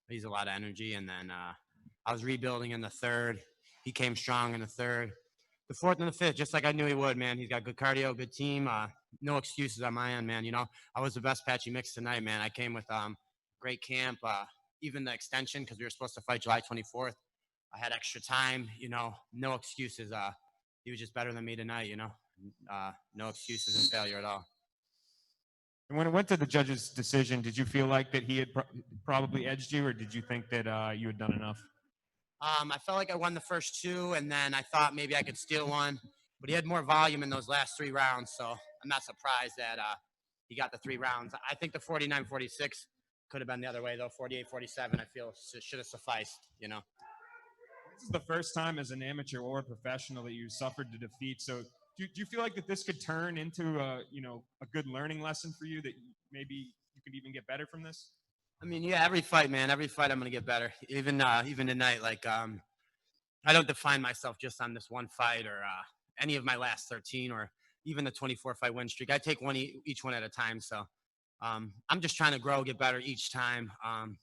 he's a lot of energy. And then I was rebuilding in the third. He came strong in the third. The fourth and the fifth, just like I knew he would, man. He's got good cardio, good team. No excuses on my end, man. I was the best patchy mix tonight, man. I came with great camp, even the extension, because we were supposed to fight July 24th. I had extra time, no excuses. He was just better than me tonight, no excuses and failure at all. And when it went to the judge's decision, did you feel like that he had probably edged you, or did you think that you had done enough? I felt like I won the first two, and then I thought maybe I could steal one. But he had more volume in those last 3 rounds, so I'm not surprised that he got the 3 rounds. I think the 49-46 could have been the other way, though. 48-47, I feel, should have sufficed, This is the first time as an amateur or a professional that you suffered a defeat. So do you feel like that this could turn into a good learning lesson for you, that maybe you could even get better from this? I mean, yeah, every fight, man, every fight I'm going to get better. Even tonight, like I don't define myself just on this one fight or any of my last 13 or even the 24-fight win streak. I take each one at a time. So I'm just trying to grow, get better each time. I'm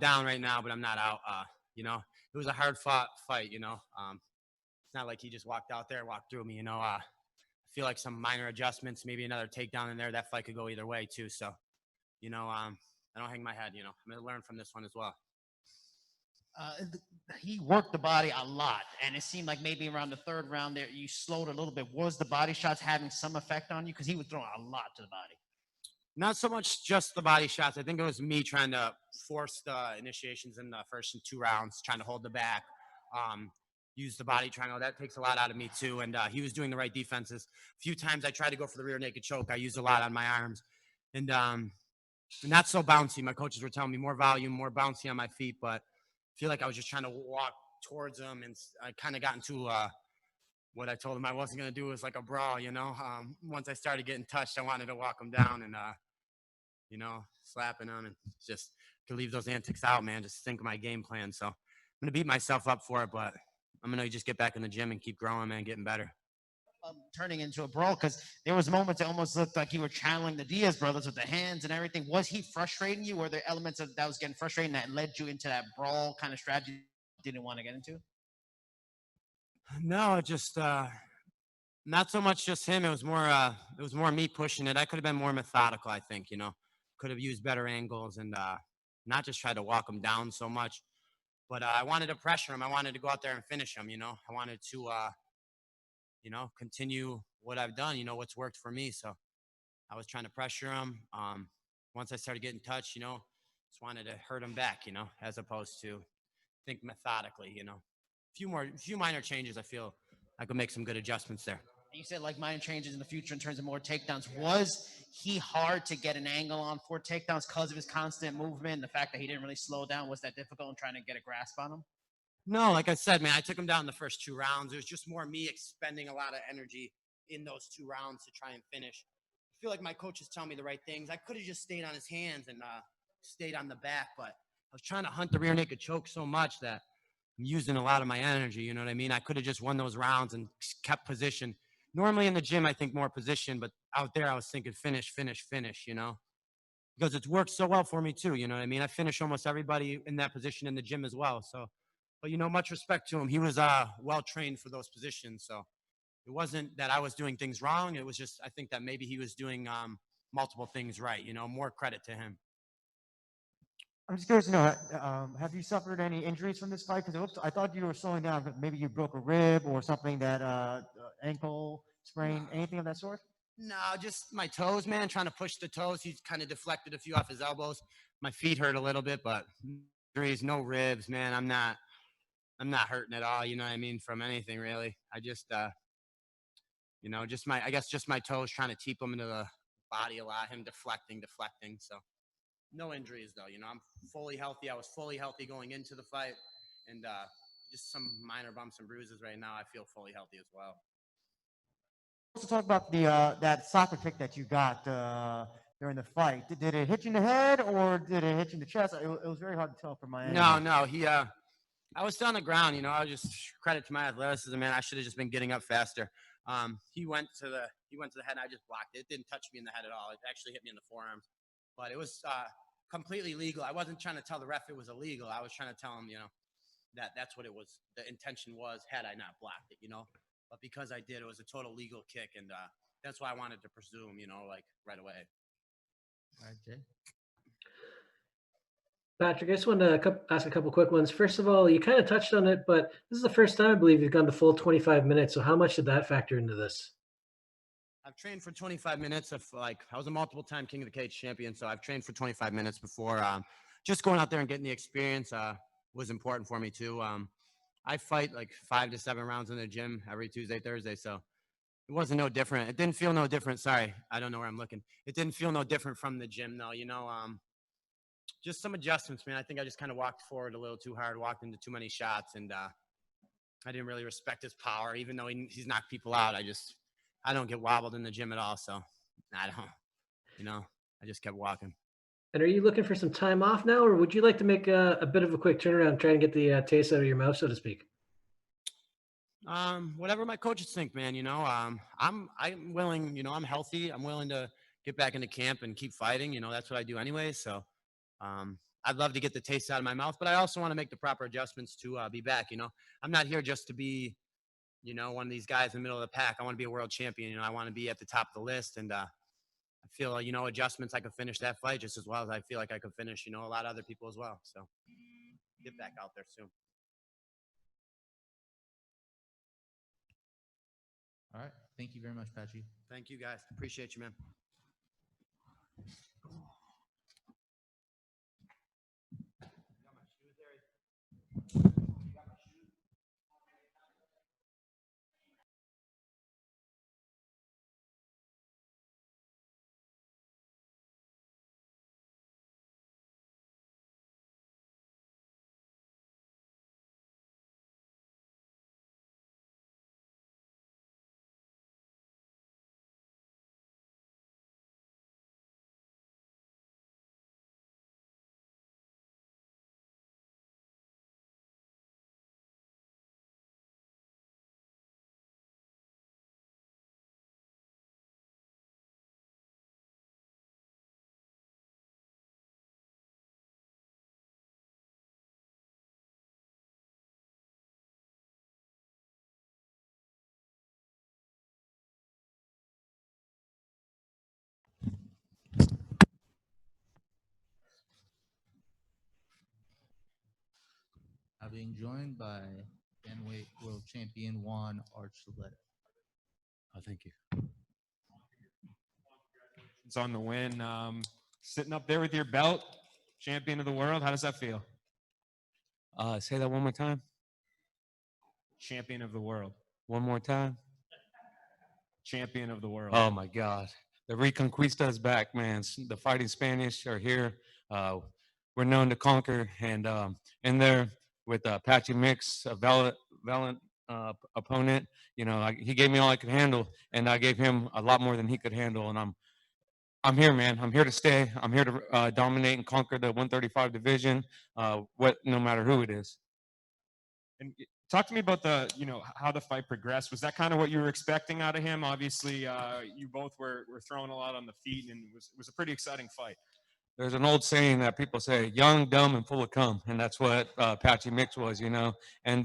down right now, but I'm not out. It was a hard fought fight, it's not like he just walked out there, walked through me, I feel like some minor adjustments, maybe another takedown in there. That fight could go either way too. So, I don't hang my head, I'm going to learn from this one as well. He worked the body a lot, and it seemed like maybe around the third round there, you slowed a little bit. Was the body shots having some effect on you? Because he was throwing a lot to the body. Not so much just the body shots. I think it was me trying to force the initiations in the first and 2 rounds, trying to hold the back, use the body triangle. That takes a lot out of me too. And he was doing the right defenses. A few times I tried to go for the rear naked choke. I used a lot on my arms. And not so bouncy. My coaches were telling me more volume, more bouncy on my feet. But I feel like I was just trying to walk towards him. And I kind of got into what I told him I wasn't going to do was like a brawl, once I started getting touched, I wanted to walk him down and, slapping him and just to leave those antics out, man, just think of my game plan. So I'm going to beat myself up for it, but I'm going to just get back in the gym and keep growing, man, getting better. Turning into a brawl, because there was moments it almost looked like you were channeling the Diaz brothers with the hands and everything. Was he frustrating you? Were there elements of that was getting frustrating that led you into that brawl kind of strategy you didn't want to get into? No, just not so much just him. It was more me pushing it. I could have been more methodical, I think, could have used better angles and not just try to walk him down so much. But I wanted to pressure him. I wanted to go out there and finish him, I wanted to continue what I've done, what's worked for me. So I was trying to pressure him. Once I started getting touched, just wanted to hurt him back, as opposed to think methodically, a few minor changes. I feel I could make some good adjustments there. You said like minor changes in the future in terms of more takedowns. Was he hard to get an angle on for takedowns because of his constant movement and the fact that he didn't really slow down? Was that difficult in trying to get a grasp on him? No, like I said, man, I took him down the first 2 rounds. It was just more me expending a lot of energy in those 2 rounds to try and finish. I feel like my coaches tell me the right things. I could have just stayed on his hands and stayed on the back, but I was trying to hunt the rear naked choke so much that I'm using a lot of my energy. You know what I mean? I could have just won those rounds and kept position. Normally in the gym, I think more position, but out there I was thinking finish, because it's worked so well for me too. You know what I mean? I finish almost everybody in that position in the gym as well. So, but much respect to him. He was well trained for those positions. So it wasn't that I was doing things wrong. It was just, I think that maybe he was doing multiple things right, more credit to him. I'm just curious to know, have you suffered any injuries from this fight? Because I thought you were slowing down, but maybe you broke a rib or something, that ankle sprain, anything of that sort? No, just my toes, man, trying to push the toes. He's kind of deflected a few off his elbows. My feet hurt a little bit, but injuries, no ribs, man. I'm not hurting at all, you know what I mean, from anything really. I just, just my toes trying to keep him into the body a lot, him deflecting. So no injuries though, I'm fully healthy. I was fully healthy going into the fight, and just some minor bumps and bruises right now. I feel fully healthy as well. Let's talk about the that soccer kick that you got during the fight. Did it hit you in the head or did it hit you in the chest? It was very hard to tell from my end. No. I was still on the ground. I was just credit to my athleticism, man. I should have just been getting up faster. He went to the head. And I just blocked it. It didn't touch me in the head at all. It actually hit me in the forearms, but it was completely legal. I wasn't trying to tell the ref it was illegal. I was trying to tell him, that's what it was. The intention was had I not blocked it, But because I did, it was a total legal kick, and that's why I wanted to presume, like right away. All right, Jay. Patrick, I just wanted to ask a couple quick ones. First of all, you kind of touched on it, but this is the first time I believe you've gone the full 25 minutes. So how much did that factor into this? I've trained for 25 minutes. I was a multiple-time King of the Cage champion, so I've trained for 25 minutes before. Just going out there and getting the experience was important for me too. I fight like 5 to 7 rounds in the gym every Tuesday, Thursday, so it wasn't no different. It didn't feel no different. Sorry, I don't know where I'm looking. It didn't feel no different from the gym, though. Just some adjustments, man. I think I just kind of walked forward a little too hard, walked into too many shots, and I didn't really respect his power, even though he's knocked people out. I don't get wobbled in the gym at all, so I don't. I just kept walking. And are you looking for some time off now, or would you like to make a bit of a quick turnaround and try and get the taste out of your mouth, so to speak? Whatever my coaches think, man. I'm willing. I'm healthy. I'm willing to get back into camp and keep fighting. That's what I do anyway. So, I'd love to get the taste out of my mouth, but I also want to make the proper adjustments to be back. I'm not here just to be, one of these guys in the middle of the pack. I want to be a world champion. I want to be at the top of the list, and I feel adjustments. I could finish that fight just as well as I feel like I could finish, a lot of other people as well. So, get back out there soon. All right. Thank you very much, Patchy. Thank you, guys. Appreciate you, man. I'm being joined by bantamweight world champion Juan Archuleta. Oh, thank you. It's on the win. Sitting up there with your belt, champion of the world. How does that feel? Say that one more time. Champion of the world. One more time. Champion of the world. Oh my God. The Reconquista is back, man. The Fighting Spanish are here. We're known to conquer, and in there with Patchy Mix, a valiant opponent. He gave me all I could handle, and I gave him a lot more than he could handle. And I'm here, man. I'm here to stay. I'm here to dominate and conquer the 135 division, no matter who it is. And talk to me about how the fight progressed. Was that kind of what you were expecting out of him? Obviously, you both were throwing a lot on the feet, and it was a pretty exciting fight. There's an old saying that people say, young, dumb, and full of cum. And that's what Patchy Mix was, And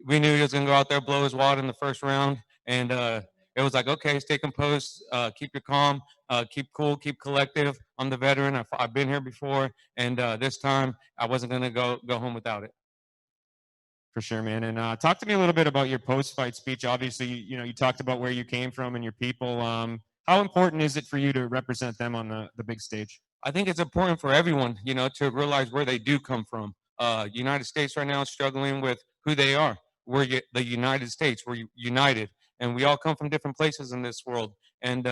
we knew he was going to go out there, blow his wad in the first round. And it was like, okay, stay composed, keep your calm, keep cool, keep collective. I'm the veteran. I've been here before. And this time, I wasn't going to go home without it. For sure, man. And talk to me a little bit about your post-fight speech. Obviously, you talked about where you came from and your people. How important is it for you to represent them on the big stage? I think it's important for everyone, to realize where they do come from. United States right now is struggling with who they are. We're the United States. We're united, and we all come from different places in this world. And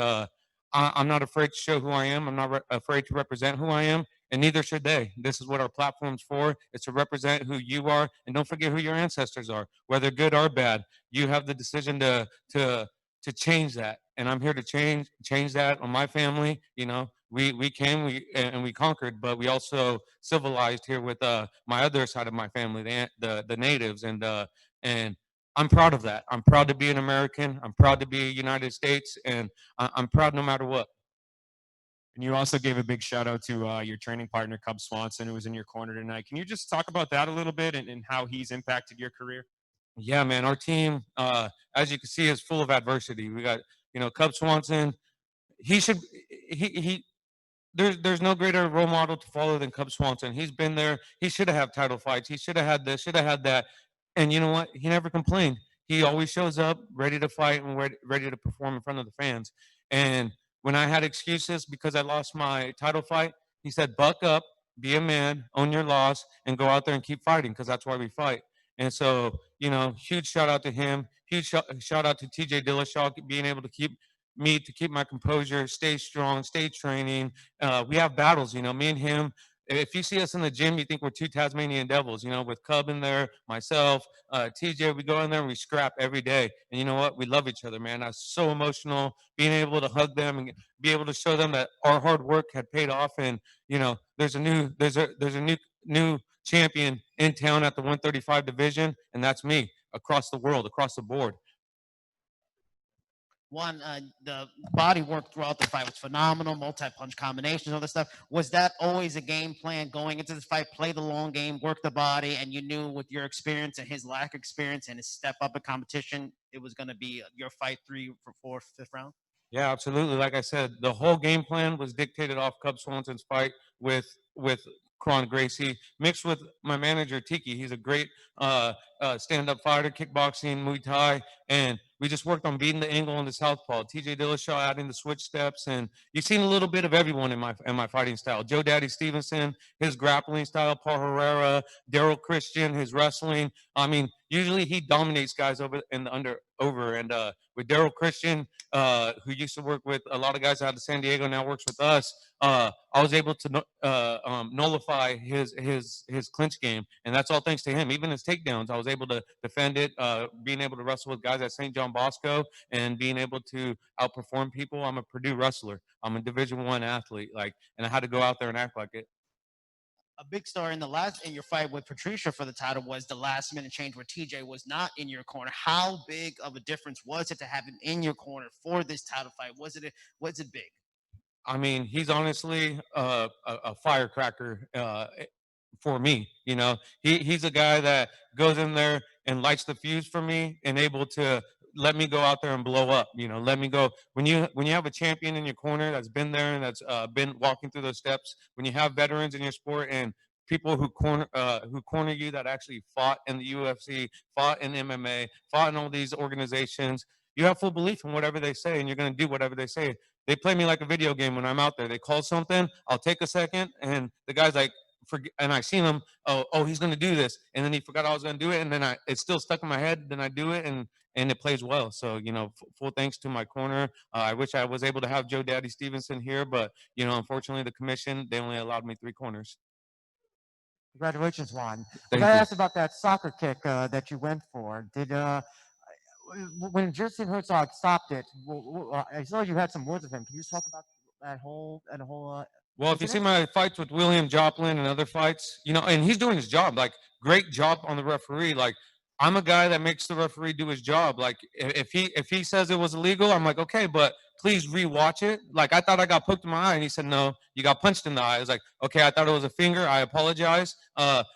I'm not afraid to show who I am. I'm not afraid to represent who I am, and neither should they. This is what our platform's for. It's to represent who you are, and don't forget who your ancestors are, whether good or bad. You have the decision to change that, and I'm here to change that on my family. We came and we conquered, but we also civilized here with my other side of my family, the natives, and I'm proud of that. I'm proud to be an American. I'm proud to be United States, and I'm proud no matter what. And you also gave a big shout out to your training partner, Cub Swanson, who was in your corner tonight. Can you just talk about that a little bit and how he's impacted your career? Yeah, man, our team, as you can see, is full of adversity. We got, Cub Swanson. He should, he there's no greater role model to follow than Cub Swanson. He's been there. He should have had title fights. He should have had this, should have had that. And you know what? He never complained. He always shows up ready to fight and ready to perform in front of the fans. And when I had excuses because I lost my title fight, he said, "Buck up, be a man, own your loss, and go out there and keep fighting because that's why we fight." And so, huge shout out to him. Huge shout out to TJ Dillashaw being able to keep my composure, stay strong, stay training. We have battles, me and him. If you see us in the gym, you think we're two Tasmanian devils, with Cub in there, myself, TJ, we go in there and we scrap every day. And you know what? We love each other, man. I was so emotional being able to hug them and be able to show them that our hard work had paid off. And, there's a new champion in town at the 135 division, and that's me across the world, across the board. One, the body work throughout the fight was phenomenal, multi-punch combinations, all this stuff. Was that always a game plan going into this fight, play the long game, work the body, and you knew with your experience and his lack of experience and his step up in competition, it was going to be your fight 3 for 4, 5th round? Yeah, absolutely. Like I said, the whole game plan was dictated off Cub Swanson's fight with Kron Gracie, mixed with my manager Tiki. He's a great stand-up fighter, kickboxing, Muay Thai, and we just worked on beating the angle on the southpaw. TJ Dillashaw adding the switch steps, and you've seen a little bit of everyone in my fighting style. Joe Daddy Stevenson, his grappling style, Paul Herrera, Daryl Christian, his wrestling. I mean, usually he dominates guys over and with Daryl Christian, who used to work with a lot of guys out of San Diego, now works with us. I was able to nullify his clinch game, and that's all thanks to him. Even his takedowns, I was able to defend it. Being able to wrestle with guys at St. John Bosco and being able to outperform people. I'm a Purdue wrestler. I'm a Division I athlete, and I had to go out there and act like it. A big star in your fight with Patricia for the title was the last minute change where TJ was not in your corner. How big of a difference was it to have him in your corner for this title fight? Was it big? I mean, he's honestly a firecracker for me. He's a guy that goes in there and lights the fuse for me and able to let me go out there and blow up. Let me go. When you have a champion in your corner that's been there and that's been walking through those steps, when you have veterans in your sport and people who corner you that actually fought in the UFC, fought in MMA, fought in all these organizations, you have full belief in whatever they say and you're going to do whatever they say. They play me like a video game when I'm out there. They call something, I'll take a second, and the guy's like, and I seen him, oh, he's gonna do this, and then he forgot I was gonna do it, and then it's still stuck in my head. Then I do it, and it plays well. So full thanks to my corner. I wish I was able to have Joe Daddy Stevenson here, but unfortunately, the commission they only allowed me 3 corners. Congratulations, Juan. I Thank got you. asked about that soccer kick that you went for. Did when Justin Herzog stopped it? I saw you had some words with him. Can you just talk about that whole? Well, if you see incident? my fights with William Joplin and other fights, and he's doing his job, great job on the referee. I'm a guy that makes the referee do his job. If he says it was illegal, I'm like, okay, but please rewatch it. I thought I got poked in my eye, and he said, no, you got punched in the eye. I was like, okay, I thought it was a finger. I apologize. But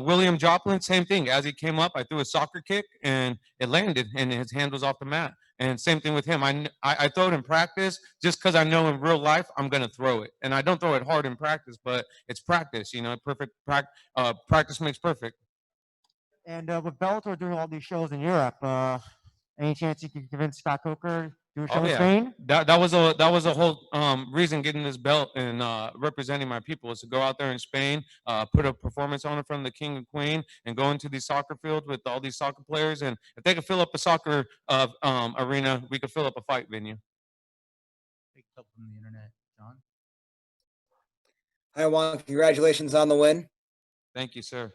William Joplin, same thing. As he came up, I threw a soccer kick, and it landed, and his hand was off the mat. And same thing with him. I throw it in practice just because I know in real life I'm going to throw it. And I don't throw it hard in practice, but it's practice. Practice makes perfect. And with Bellator doing all these shows in Europe, any chance you could convince Scott Coker to do a show in Spain? That was a whole reason getting this belt and representing my people is to go out there in Spain, put a performance on in front of the king and queen, and go into these soccer fields with all these soccer players. And if they could fill up a soccer arena, we could fill up a fight venue. Picked up from the internet, John. Hi, Juan. Congratulations on the win. Thank you, sir.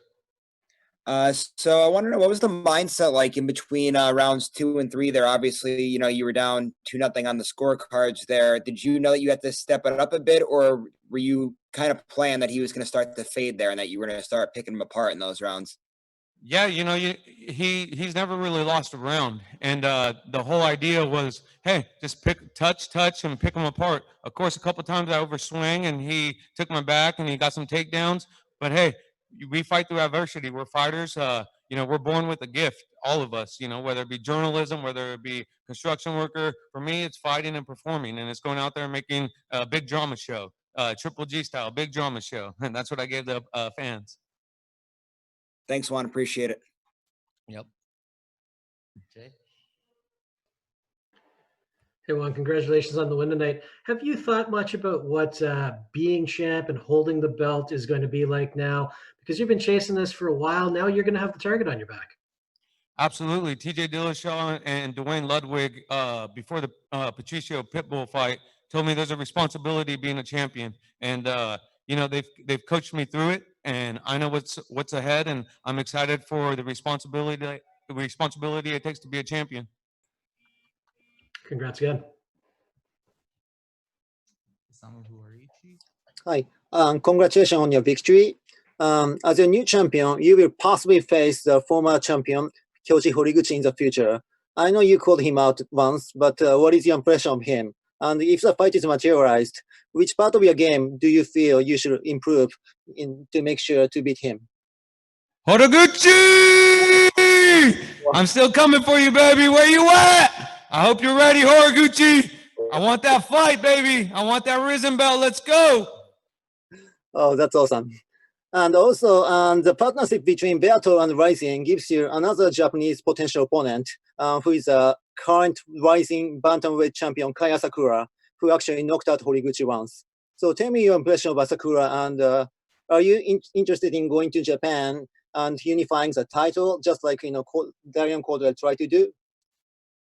So I want to know, what was the mindset like in between rounds 2 and 3 there? Obviously, you were down 2-0 on the scorecards there. Did you know that you had to step it up a bit, or were you kind of playing that he was going to start to fade there and that you were going to start picking him apart in those rounds? Yeah, he's never really lost a round, and the whole idea was, hey, just touch, and pick him apart. Of course, a couple times I overswing, and he took my back, and he got some takedowns. But hey, we fight through adversity. We're fighters. We're born with a gift, all of us. Whether it be journalism, whether it be construction worker. For me, it's fighting and performing, and it's going out there and making a big drama show, Triple G style, big drama show, and that's what I gave the fans. Thanks, Juan. Appreciate it. Yep. Jay? Hey, Juan, congratulations on the win tonight. Have you thought much about what being champ and holding the belt is going to be like now? Because you've been chasing this for a while. Now you're going to have the target on your back. Absolutely. TJ Dillashaw and Dwayne Ludwig, before the Patricio Pitbull fight, told me there's a responsibility being a champion. And, they've coached me through it, and I know what's ahead, and I'm excited for the responsibility it takes to be a champion. Congrats again. Hi, congratulations on your victory. As a new champion, you will possibly face the former champion, Kyoji Horiguchi, in the future. I know you called him out once, but what is your impression of him? And if the fight is materialized, which part of your game do you feel you should improve to make sure to beat him? Horiguchi! I'm still coming for you, baby. Where you at? I hope you're ready, Horiguchi. I want that fight, baby. I want that risen belt. Let's go. Oh, that's awesome. And also, the partnership between Bellator and Rising gives you another Japanese potential opponent, who is a current Rising bantamweight champion, Kaya Sakura, who actually knocked out Horiguchi once. So tell me your impression of Sakura, and are you interested in going to Japan and unifying the title, just like Darian Caldwell tried to do?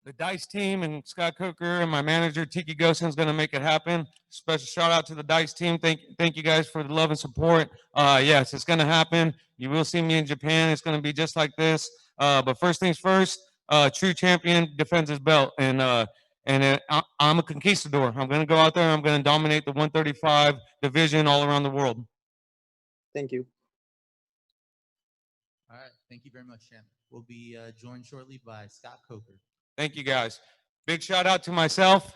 The Dice team and Scott Coker and my manager Tiki Gosen is going to make it happen. Special shout out to the Dice team. Thank you guys for the love and support. Yes, it's going to happen. You will see me in Japan. It's going to be just like this. But first things first, true champion defends his belt, and I'm a conquistador. I'm going to go out there. I'm going to dominate the 135 division all around the world. Thank you. All right. Thank you very much, champ. We'll be joined shortly by Scott Coker. Thank you, guys. Big shout out to myself.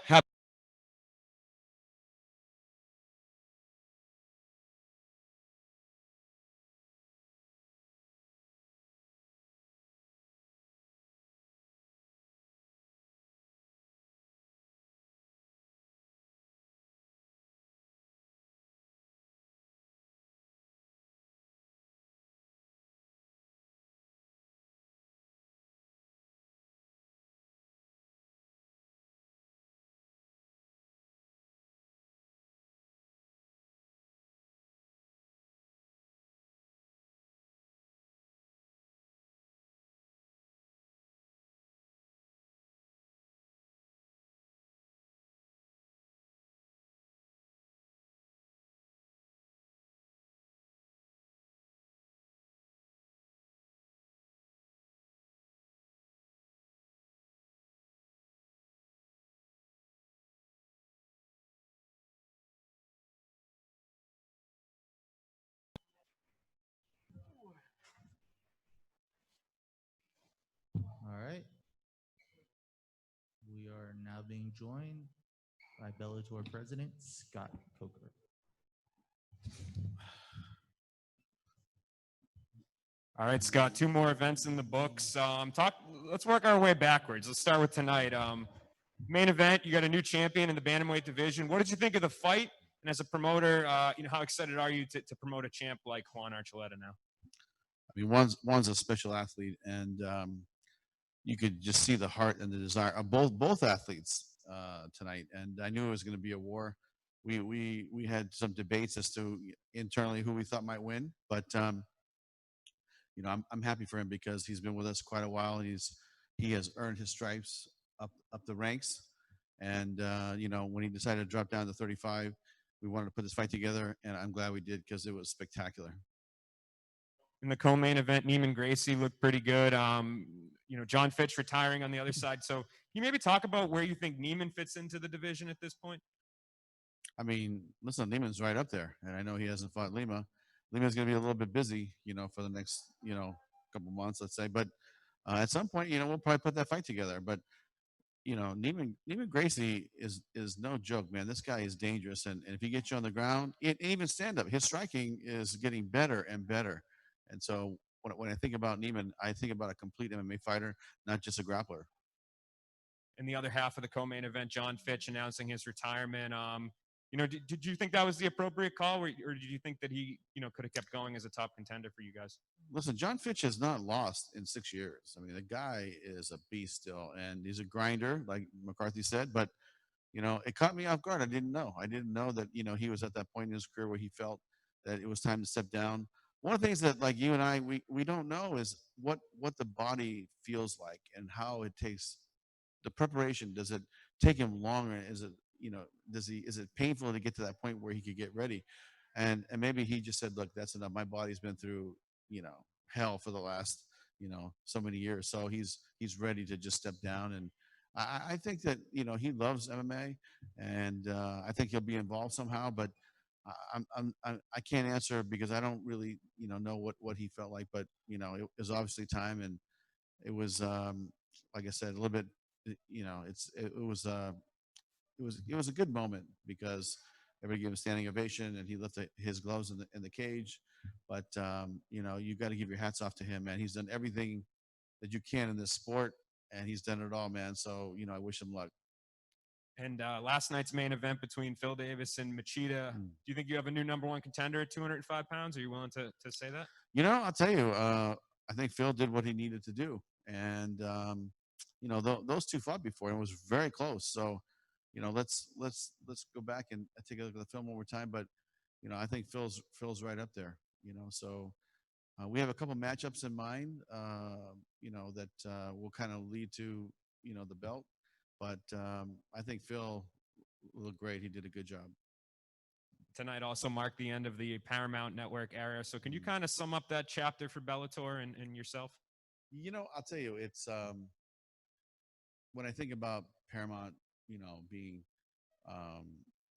All right. We are now being joined by Bellator President Scott Coker. All right, Scott, 2 more events in the books. Let's work our way backwards. Let's start with tonight. Main event, you got a new champion in the bantamweight division. What did you think of the fight? And as a promoter, how excited are you to promote a champ like Juan Archuleta now? I mean, one's a special athlete, and you could just see the heart and the desire of both athletes tonight. And I knew it was going to be a war. We had some debates as to internally who we thought might win, but I'm happy for him because he's been with us quite a while. He has earned his stripes up the ranks, and when he decided to drop down to 35, we wanted to put this fight together, and I'm glad we did because it was spectacular. In the co-main event, Neiman Gracie looked pretty good. John Fitch retiring on the other side. So can you maybe talk about where you think Neiman fits into the division at this point? I mean, listen, Neiman's right up there, and I know he hasn't fought Lima. Lima's going to be a little bit busy, for the next, couple months, let's say. But at some point, we'll probably put that fight together. But Neiman Gracie is no joke, man. This guy is dangerous, and if he gets you on the ground, even stand up, his striking is getting better and better. And so when I think about Neiman, I think about a complete MMA fighter, not just a grappler. In the other half of the co-main event, John Fitch announcing his retirement. Did you think that was the appropriate call, or did you think that he, could have kept going as a top contender for you guys? Listen, John Fitch has not lost in 6 years. I mean, the guy is a beast still, and he's a grinder, like McCarthy said. But it caught me off guard. I didn't know. I didn't know that he was at that point in his career where he felt that it was time to step down. One of the things that, like you and I, we don't know is what the body feels like and how it takes the preparation. Does it take him longer? Is it is it painful to get to that point where he could get ready? And maybe he just said, look, that's enough. My body's been through hell for the last so many years, so he's ready to just step down. And I think that he loves MMA, and I think he'll be involved somehow. But I can't answer because I don't really know what he felt like. But it was obviously time, and it was like I said, a little bit. It was a good moment because everybody gave him a standing ovation, and he left his gloves in the cage. But you got to give your hats off to him, man. He's done everything that you can in this sport, and he's done it all, man. So I wish him luck. And last night's main event between Phil Davis and Machida. Do you think you have a new number one contender at 205 pounds? Are you willing to say that? I'll tell you. I think Phil did what he needed to do, and those two fought before, and it was very close. So let's go back and take a look at the film one more time. But I think Phil's right up there. So we have a couple matchups in mind. That will kind of lead to the belt. But I think Phil looked great. He did a good job. Tonight also marked the end of the Paramount Network era. So can you kind of sum up that chapter for Bellator and yourself? I'll tell you, it's when I think about Paramount, being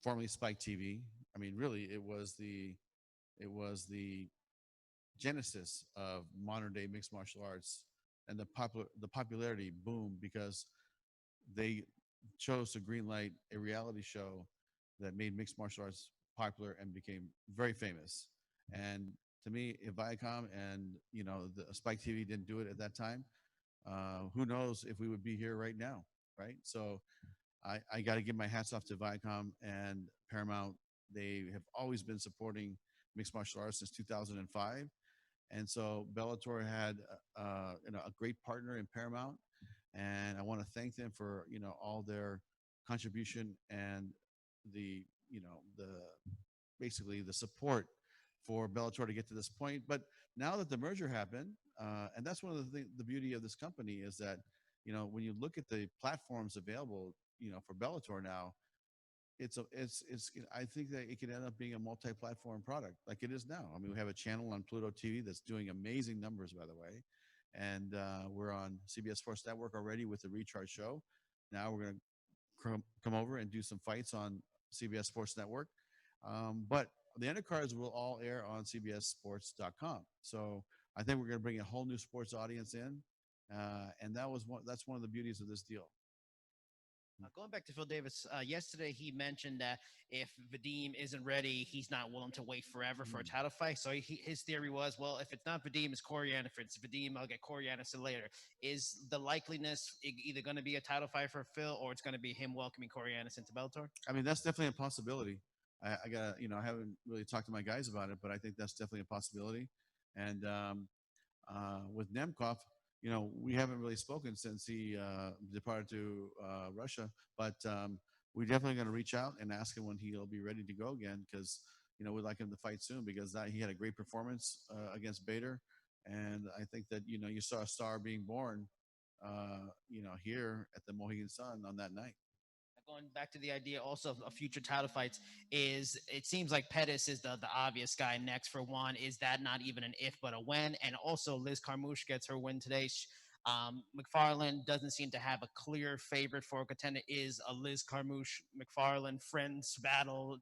formerly Spike TV. I mean, really, it was the genesis of modern day mixed martial arts, and the popularity boom because they chose to greenlight a reality show that made mixed martial arts popular and became very famous. And to me, if Viacom and the Spike TV didn't do it at that time, who knows if we would be here right now, right? So I got to give my hats off to Viacom and Paramount. They have always been supporting mixed martial arts since 2005. And so Bellator had a great partner in Paramount, and I want to thank them for all their contribution and the basically the support for Bellator to get to this point. But now that the merger happened, and that's one of the beauty of this company is that when you look at the platforms available for Bellator now, it's I think that it could end up being a multi-platform product like it is now. I mean, we have a channel on Pluto TV that's doing amazing numbers, by the way, and we're on CBS Sports Network already with the Recharge show. Now we're going to come over and do some fights on CBS Sports Network, but the undercards will all air on CBSSports.com. So I think we're going to bring a whole new sports audience in, and that's one of the beauties of this deal. Going back to Phil Davis, yesterday he mentioned that if Vadim isn't ready, he's not willing to wait forever for a title fight. So his theory was, well, if it's not Vadim, it's Corianis. If it's Vadim, I'll get Corianis later. Is the likeliness either going to be a title fight for Phil, or it's going to be him welcoming Corianis into Bellator? I mean, that's definitely a possibility. I got I haven't really talked to my guys about it, but I think that's definitely a possibility. And with Nemkov, we haven't really spoken since he departed to Russia, but we're definitely going to reach out and ask him when he'll be ready to go again, because we'd like him to fight soon, because he had a great performance against Bader, and I think that you saw a star being born here at the Mohegan Sun on that night. Going back to the idea also of future title fights, it seems like Pettis is the obvious guy next for Juan. Is that not even an if but a when? And also Liz Carmouche gets her win today. McFarland doesn't seem to have a clear favorite for a contender. Is a Liz Carmouche McFarland friends battle?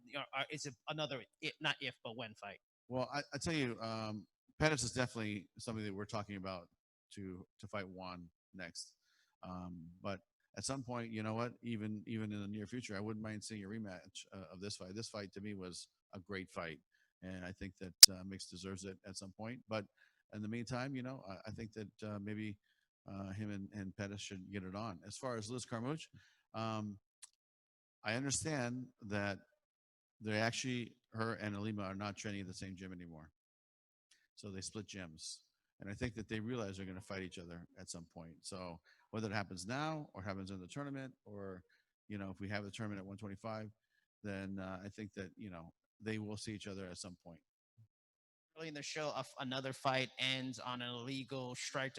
Is it another not if but when fight? Well, I tell you, Pettis is definitely something that we're talking about to fight Juan next. But at some point, you know what? Even in the near future, I wouldn't mind seeing a rematch of this fight. This fight to me was a great fight, and I think that Mix deserves it at some point. But in the meantime, I think that maybe him and Pettis should get it on. As far as Liz Carmouche, I understand that her and Alima are not training at the same gym anymore. So they split gyms. And I think that they realize they're going to fight each other at some point. So whether it happens now or happens in the tournament, or, if we have the tournament at 125, then I think that, they will see each other at some point. Early in the show, another fight ends on an illegal strike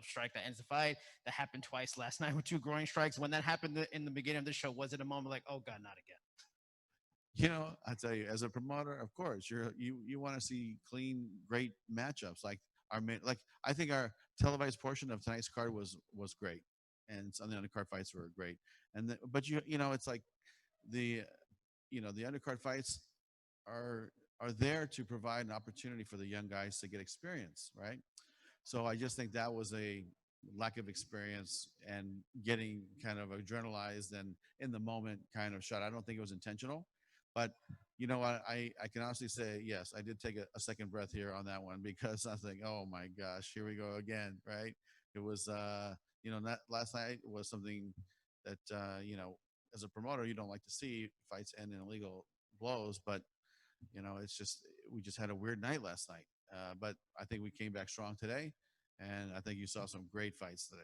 strike that ends the fight. That happened twice last night with 2 groin strikes. When that happened in the beginning of the show, was it a moment like, oh God, not again? I tell you, as a promoter, of course, you want to see clean, great matchups. Like I think our televised portion of tonight's card was great, and some of the undercard fights were great. But it's like the undercard fights are there to provide an opportunity for the young guys to get experience, right? So I just think that was a lack of experience and getting kind of adrenalized and in the moment kind of shot. I don't think it was intentional, but you know what? I can honestly say, yes, I did take a second breath here on that one, because I think, oh my gosh, here we go again, right? It was, last night was something that, as a promoter, you don't like to see fights end in illegal blows, but we just had a weird night last night. But I think we came back strong today, and I think you saw some great fights today.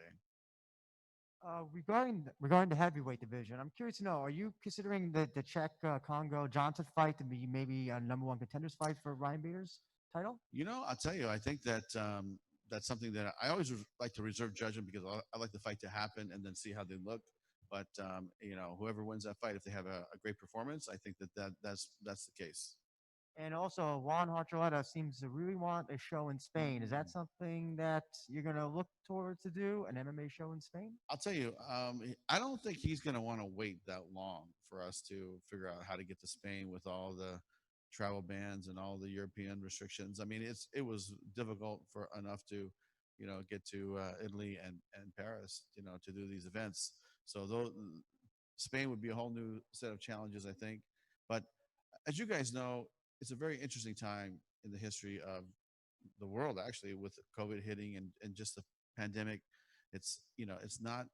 Regarding the heavyweight division, I'm curious to know: are you considering the Czech Congo Johnson fight to be maybe a #1 contenders fight for Ryan Bader's title? I'll tell you, I think that that's something that I always like to reserve judgment, because I like the fight to happen and then see how they look. But whoever wins that fight, if they have a great performance, I think that's the case. And also, Juan Archuleta seems to really want a show in Spain. Is that something that you're going to look towards to do, an MMA show in Spain? I'll tell you, I don't think he's going to want to wait that long for us to figure out how to get to Spain with all the travel bans and all the European restrictions. I mean, it was difficult enough to, get to Italy and Paris, to do these events. So Spain would be a whole new set of challenges, I think. But as you guys know, it's a very interesting time in the history of the world, actually, with COVID hitting and just the pandemic. It's not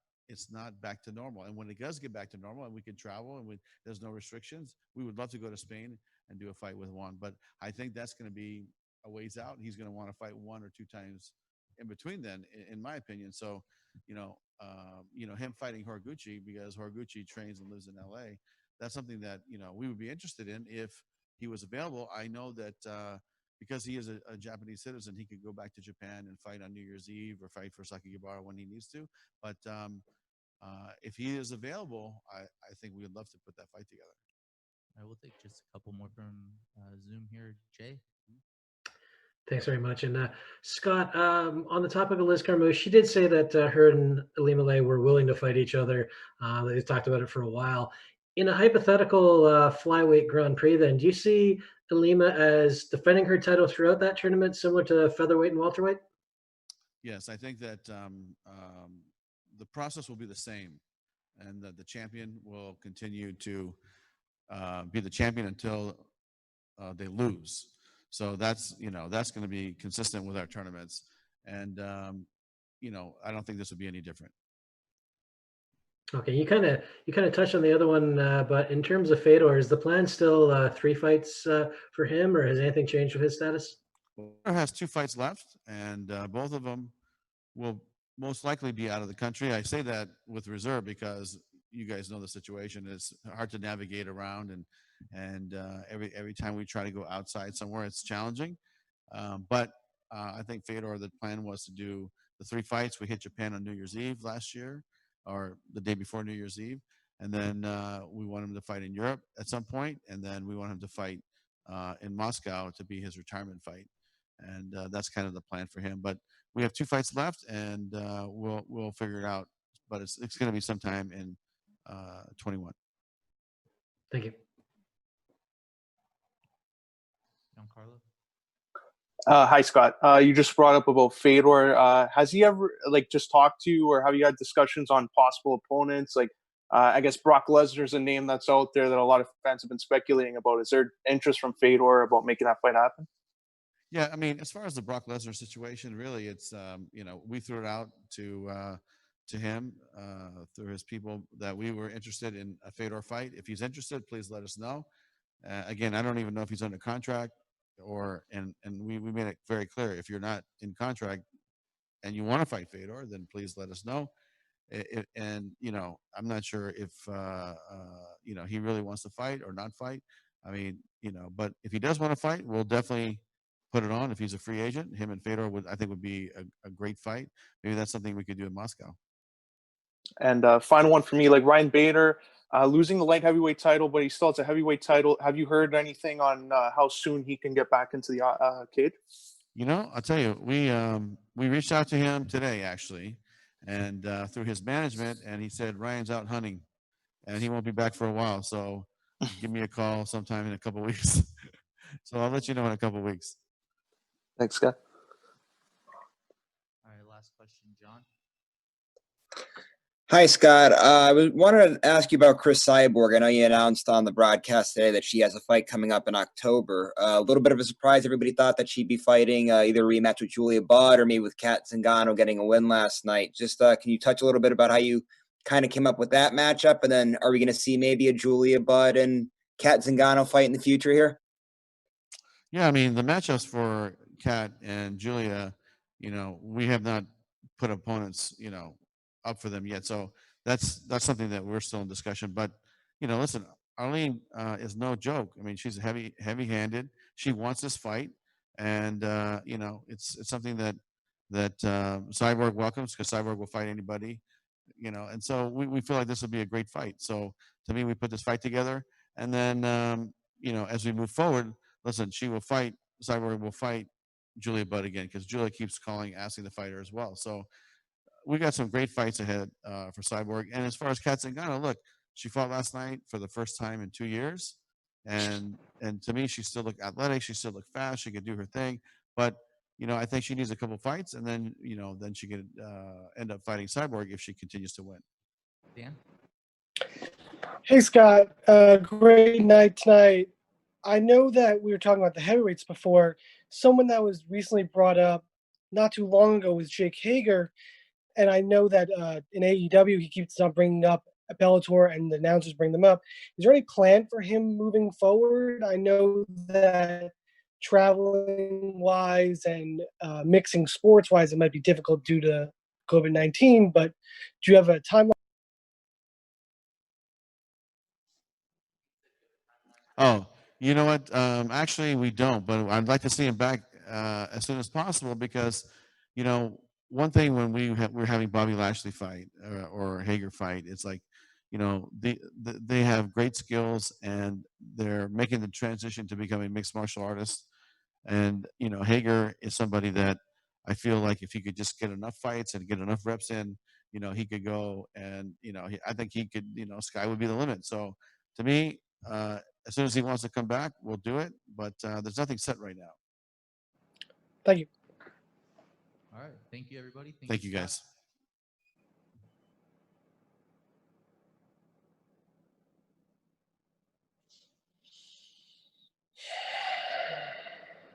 back to normal. And when it does get back to normal and we can travel and there's no restrictions, we would love to go to Spain and do a fight with Juan. But I think that's going to be a ways out. He's going to want to fight 1 or 2 times in between then, in my opinion. So, him fighting Horiguchi, because Horiguchi trains and lives in LA, that's something that, we would be interested in if he was available. I know that because he is a Japanese citizen, he could go back to Japan and fight on New Year's Eve or fight for Sakakibara when he needs to. But if he is available, I think we would love to put that fight together. I will take just a couple more from Zoom here. Jay? Thanks very much. And Scott, on the topic of Liz Carmouche, she did say that her and Alima Lay were willing to fight each other. They talked about it for a while. In a hypothetical flyweight Grand Prix, then, do you see Alima as defending her title throughout that tournament, similar to featherweight and welterweight? Yes, I think that the process will be the same, and the champion will continue to be the champion until they lose. So that's going to be consistent with our tournaments, and I don't think this will be any different. Okay, you kind of touched on the other one, but in terms of Fedor, is the plan still 3 fights for him, or has anything changed with his status? Fedor has 2 fights left, and both of them will most likely be out of the country. I say that with reserve because you guys know the situation. It's hard to navigate around, and every time we try to go outside somewhere, it's challenging. But I think Fedor, the plan was to do the 3 fights. We hit Japan on New Year's Eve last year, or the day before New Year's Eve. And then we want him to fight in Europe at some point. And then we want him to fight in Moscow to be his retirement fight. And that's kind of the plan for him. But we have 2 fights left, and we'll figure it out. But it's going to be sometime in 21. Thank you. Giancarlo? Hi, Scott. You just brought up about Fedor. Has he ever just talked to you, or have you had discussions on possible opponents? I guess Brock Lesnar's a name that's out there that a lot of fans have been speculating about. Is there interest from Fedor about making that fight happen? Yeah, I mean, as far as the Brock Lesnar situation, really, it's we threw it out to him through his people that we were interested in a Fedor fight. If he's interested, please let us know. Again, I don't even know if he's under contract and we made it very clear, if you're not in contract and you want to fight Fedor, then please let us know. And I'm not sure if he really wants to fight or not fight. I mean, but if he does want to fight, we'll definitely put it on. If he's a free agent, him and Fedor would be a great fight. Maybe that's something we could do in Moscow. And final one for me, Ryan Bader losing the light heavyweight title, but he still has a heavyweight title. Have you heard anything on how soon he can get back into the cage? I'll tell you, we reached out to him today actually, and through his management, and he said Ryan's out hunting, and he won't be back for a while. So give me a call sometime in a couple of weeks. So I'll let you know in a couple of weeks. Thanks, Scott. All right, last question, John. Hi, Scott. I wanted to ask you about Chris Cyborg. I know you announced on the broadcast today that she has a fight coming up in October. A little bit of a surprise. Everybody thought that she'd be fighting either a rematch with Julia Budd or maybe with Kat Zingano getting a win last night. Just can you touch a little bit about how you kind of came up with that matchup? And then are we going to see maybe a Julia Budd and Kat Zingano fight in the future here? Yeah, I mean, the matchups for Kat and Julia, we have not put opponents, up for them yet. So that's something that we're still in discussion. But listen, Arlene is no joke. I mean, she's heavy-handed. She wants this fight, and it's something that Cyborg welcomes, because Cyborg will fight anybody. And so we feel like this will be a great fight. So to me, we put this fight together, and then as we move forward, listen, Cyborg will fight Julia Budd again, because Julia keeps asking to fight her as well. So we got some great fights ahead for Cyborg. And as far as Kat Zingano, look, she fought last night for the first time in 2 years, and to me, she still looked athletic. She still looked fast. She could do her thing, but I think she needs a couple fights, and then then she could end up fighting Cyborg if she continues to win. Dan? Hey, Scott. Great night tonight. I know that we were talking about the heavyweights before. Someone that was recently brought up not too long ago was Jake Hager. And I know that in AEW, he keeps on bringing up Bellator, and the announcers bring them up. Is there any plan for him moving forward? I know that traveling-wise and mixing sports-wise, it might be difficult due to COVID-19, but do you have a timeline? Oh, you know what? Actually, we don't, but I'd like to see him back as soon as possible, because, one thing when we're having Bobby Lashley fight or Hager fight, it's like, they have great skills, and they're making the transition to becoming mixed martial artists. And, Hager is somebody that I feel like if he could just get enough fights and get enough reps in, he could go, and, I think he could, sky would be the limit. So to me, as soon as he wants to come back, we'll do it. But there's nothing set right now. Thank you. All right. Thank you, everybody. Thank you, Scott. guys.